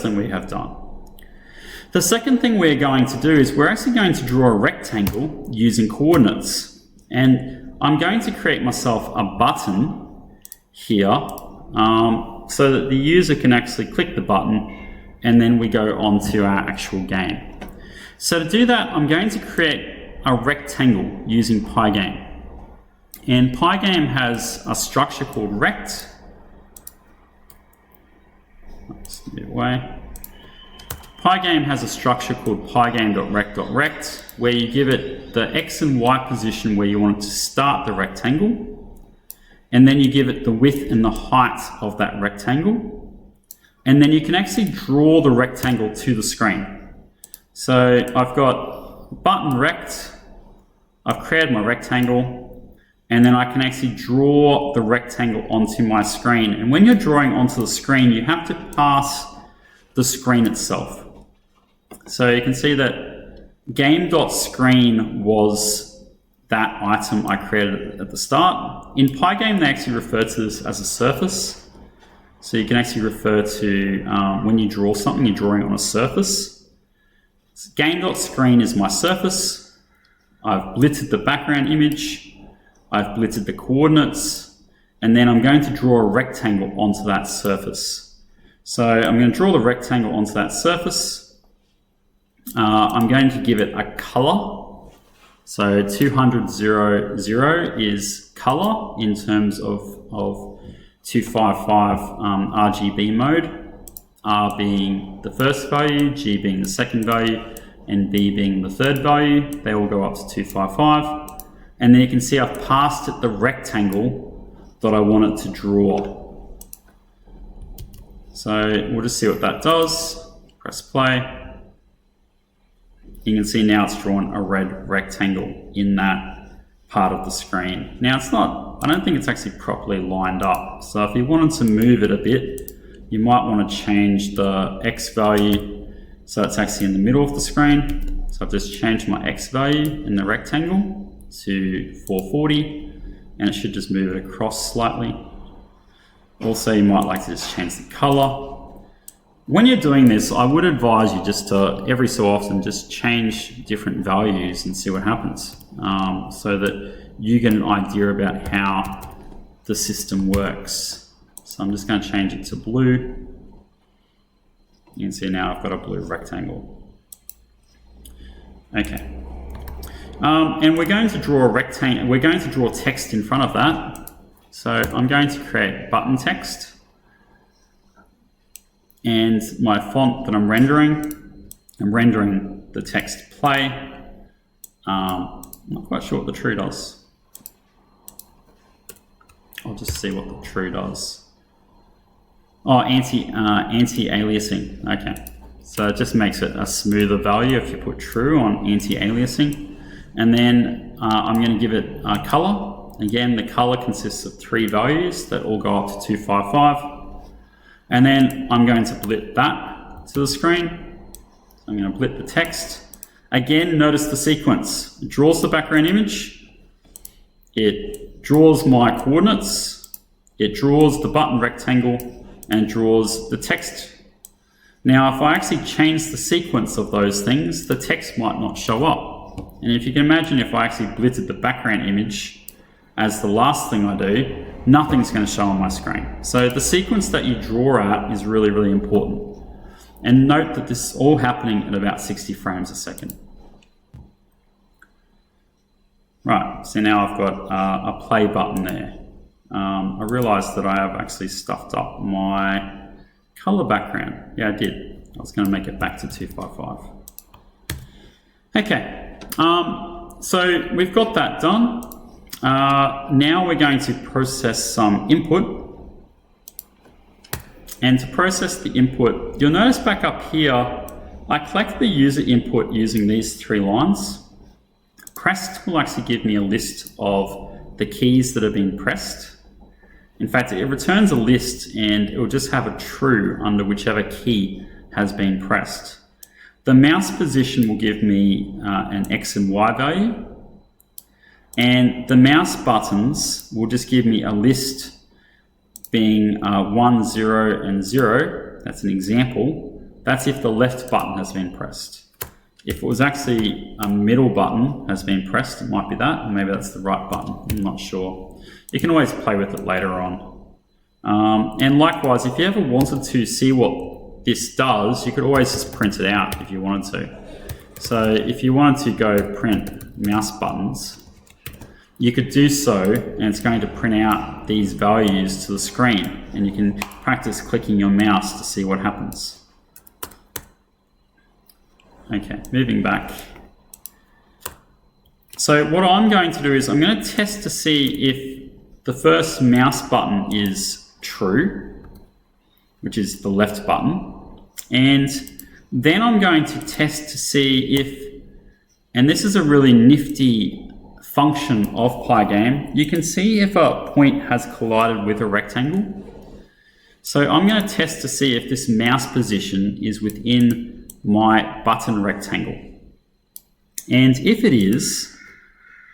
thing we have done. The second thing we're going to do is we're actually going to draw a rectangle using coordinates. And I'm going to create myself a button here so that the user can actually click the button and then we go on to our actual game. So to do that, I'm going to create a rectangle using Pygame. And Pygame has a structure called rect. Let's move away. Pygame has a structure called pygame.rect.rect, where you give it the X and Y position where you want it to start the rectangle, and then you give it the width and the height of that rectangle, and then you can actually draw the rectangle to the screen. So I've got button rect, I've created my rectangle, and then I can actually draw the rectangle onto my screen. And when you're drawing onto the screen, you have to pass the screen itself. So you can see that game.screen was that item I created at the start. In Pygame, they actually refer to this as a surface. So you can actually refer to when you draw something, you're drawing on a surface. So game.screen is my surface. I've blitted the background image. I've blitted the coordinates. And then I'm going to draw a rectangle onto that surface. So I'm going to draw the rectangle onto that surface. I'm going to give it a color. So 200.00 is color in terms of 255 RGB mode. R being the first value, G being the second value, and B being the third value. They all go up to 255. And then you can see I've passed it the rectangle that I want it to draw. So we'll just see what that does. Press play. You can see now it's drawn a red rectangle in that part of the screen. Now it's not, I don't think it's actually properly lined up. So if you wanted to move it a bit, you might want to change the X value so it's actually in the middle of the screen. So I've just changed my X value in the rectangle to 440, and it should just move it across slightly. Also, you might like to just change the color. When you're doing this, I would advise you just to, every so often, just change different values and see what happens, so that you get an idea about how the system works. So I'm just going to change it to blue. You can see now I've got a blue rectangle. Okay. And we're going to draw a rectangle, we're going to draw text in front of that. So I'm going to create button text. And my font that I'm rendering the text play. I'm not quite sure what the true does. I'll just see what the true does. Oh, anti-aliasing. Okay, so it just makes it a smoother value if you put true on anti-aliasing. And then I'm going to give it a color. Again, the color consists of 3 values that all go up to 255. And then I'm going to blit that to the screen. I'm going to blit the text. Again, notice the sequence. It draws the background image. It draws my coordinates. It draws the button rectangle and draws the text. Now, if I actually change the sequence of those things, the text might not show up. And if you can imagine, if I actually blitted the background image as the last thing I do, nothing's going to show on my screen. So the sequence that you draw out is really, really important. And note that this is all happening at about 60 frames a second. Right, so now I've got a play button there. I realized that I have actually stuffed up my color background. Yeah, I did. I was going to make it back to 255. Okay, so we've got that done. Now we're going to process some input. And to process the input, you'll notice back up here, I collect the user input using these 3 lines. Pressed will actually give me a list of the keys that have been pressed. In fact, it returns a list and it will just have a true under whichever key has been pressed. The mouse position will give me an X and Y value. And the mouse buttons will just give me a list being 1, 0, and 0. That's an example that's if the left button has been pressed. If it was actually a middle button has been pressed, it might be that, or maybe that's the right button, I'm not sure. You can always play with it later on. And likewise, if you ever wanted to see what this does, you could always just print it out if you wanted to. So if you wanted to go print mouse buttons, you could do so, and it's going to print out these values to the screen, and you can practice clicking your mouse to see what happens. Okay, moving back. So what I'm going to do is I'm going to test to see if the first mouse button is true, which is the left button, and then I'm going to test to see if, and this is a really nifty function of Pygame, you can see if a point has collided with a rectangle. So I'm going to test to see if this mouse position is within my button rectangle. And if it is,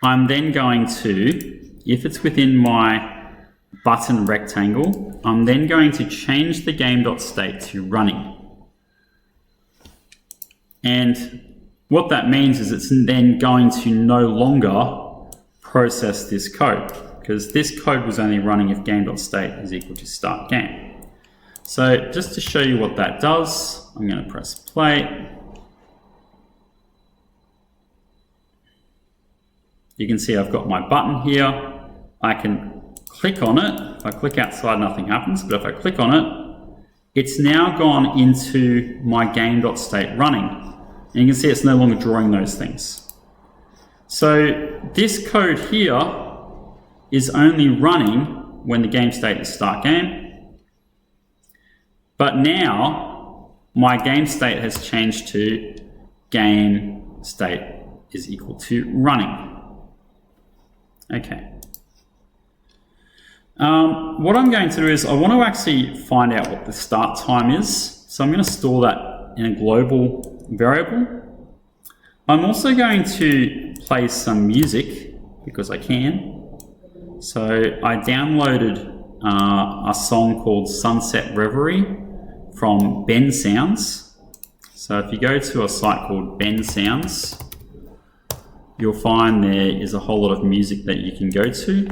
I'm then going to, if it's within my button rectangle, I'm then going to change the game.state to running. And what that means is it's then going to no longer process this code, because this code was only running if game.state is equal to start game. So just to show you what that does, I'm going to press play. You can see I've got my button here. I can click on it. If I click outside, nothing happens, but if I click on it, it's now gone into my game.state running. And you can see it's no longer drawing those things. So this code here is only running when the game state is start game. But now my game state has changed to game state is equal to running. Okay. What I'm going to do is I want to actually find out what the start time is. So I'm going to store that in a global variable. I'm also going to play some music because I can. So I downloaded a song called Sunset Reverie from Ben Sounds. So if you go to a site called Ben Sounds, you'll find there is a whole lot of music that you can go to.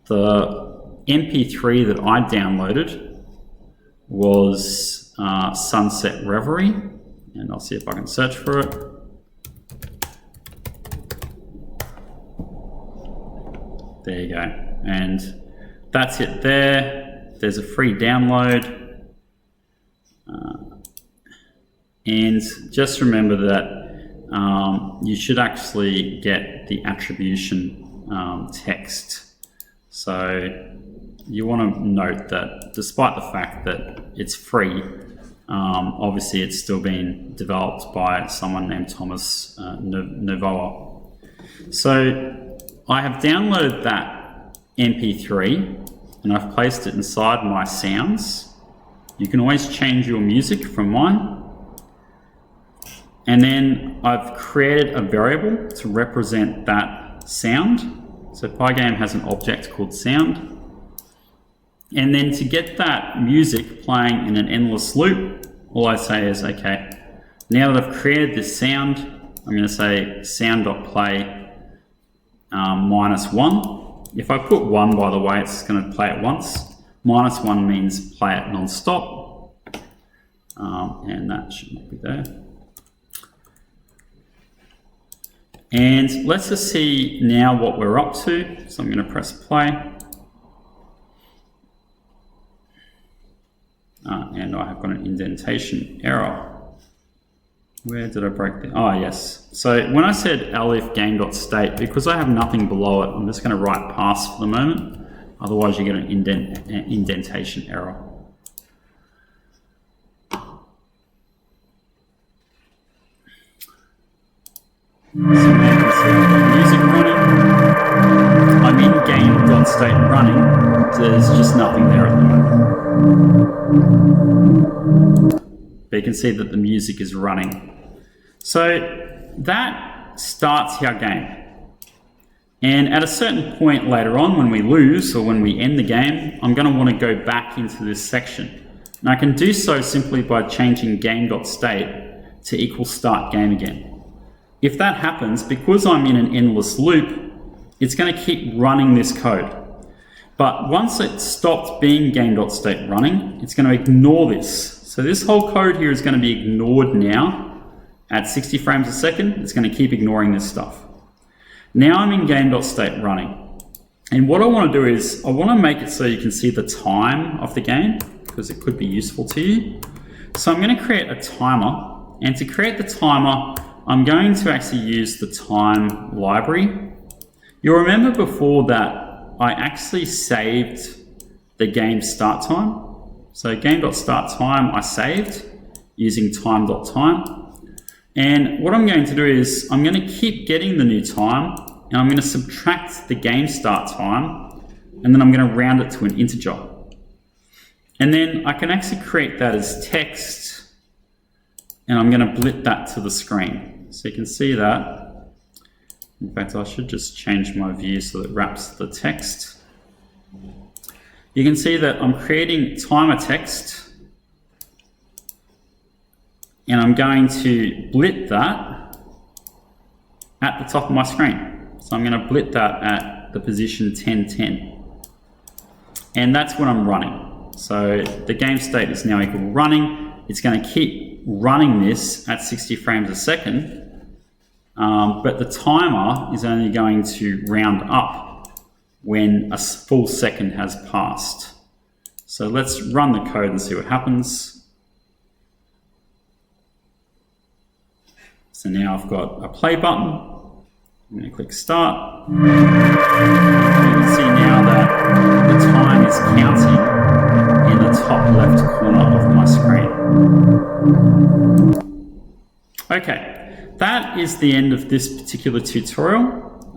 The MP3 that I downloaded was Sunset Reverie, and I'll see if I can search for it. There you go, and that's it there. There's a free download. And just remember that you should actually get the attribution text. So you want to note that despite the fact that it's free, obviously it's still being developed by someone named Thomas Novoa. So I have downloaded that MP3 and I've placed it inside my sounds. You can always change your music from mine. And then I've created a variable to represent that sound. So Pygame has an object called sound. And then to get that music playing in an endless loop, all I say is, okay, now that I've created this sound, I'm going to say sound.play -1. If I put 1, by the way, it's going to play it once. -1 means play it non-stop. And that should not be there. And let's just see now what we're up to. So I'm going to press play. And I have got an indentation error. Where did I break the... Oh, yes. So when I said elif game.state, because I have nothing below it, I'm just going to write pass for the moment. Otherwise, you get an indentation error. So now you can see music running. I'm in game.state running. There's just nothing there at the moment. But you can see that the music is running. So that starts our game. And at a certain point later on, when we lose or when we end the game, I'm going to want to go back into this section. And I can do so simply by changing game.state to equal start game again. If that happens, because I'm in an endless loop, it's going to keep running this code. But once it stopped being game.state running, it's going to ignore this. So this whole code here is going to be ignored now at 60 frames a second. It's going to keep ignoring this stuff. Now I'm in game.state running. And what I want to do is I want to make it so you can see the time of the game, because it could be useful to you. So I'm going to create a timer. And to create the timer, I'm going to actually use the time library. You'll remember before that I actually saved the game start time. So game.start time I saved using time.time. And what I'm going to do is I'm going to keep getting the new time, and I'm going to subtract the game start time, and then I'm going to round it to an integer. And then I can actually create that as text, and I'm going to blip that to the screen. So you can see that. In fact, I should just change my view so that it wraps the text. You can see that I'm creating timer text, and I'm going to blip that at the top of my screen. So I'm going to blip that at the position 1010. And that's when I'm running. So the game state is now equal to running. It's going to keep running this at 60 frames a second. But the timer is only going to round up when a full second has passed. So let's run the code and see what happens. So now I've got a play button. I'm going to click start. You can see now that the time is counting in the top left corner of my screen. Okay, that is the end of this particular tutorial.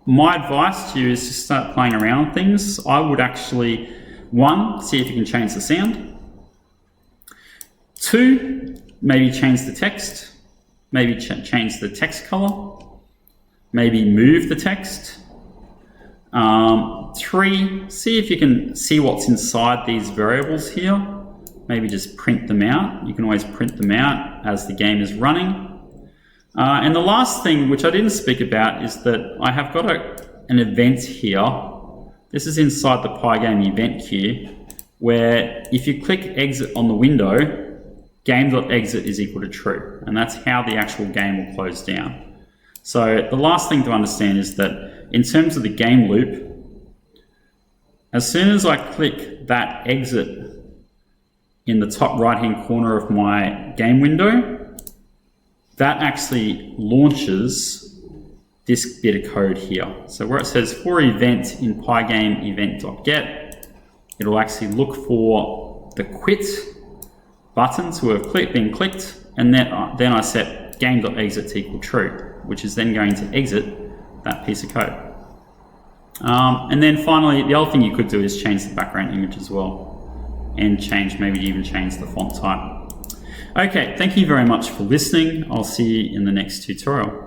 My advice to you is to start playing around with things. I would actually, 1, see if you can change the sound. 2, maybe change the text. Maybe change the text color. Maybe move the text. 3, see if you can see what's inside these variables here. Maybe just print them out. You can always print them out as the game is running. And the last thing, which I didn't speak about, is that I have got an event here. This is inside the Pygame event queue, where if you click exit on the window, game.exit is equal to true. And that's how the actual game will close down. So the last thing to understand is that in terms of the game loop, as soon as I click that exit in the top right-hand corner of my game window, that actually launches this bit of code here. So where it says for event in Pygame event.get, it'll actually look for the quit button to have been clicked, and then I set game.exit to equal true, which is then going to exit that piece of code. And then finally, the other thing you could do is change the background image as well, and maybe even change the font type. Okay, thank you very much for listening. I'll see you in the next tutorial.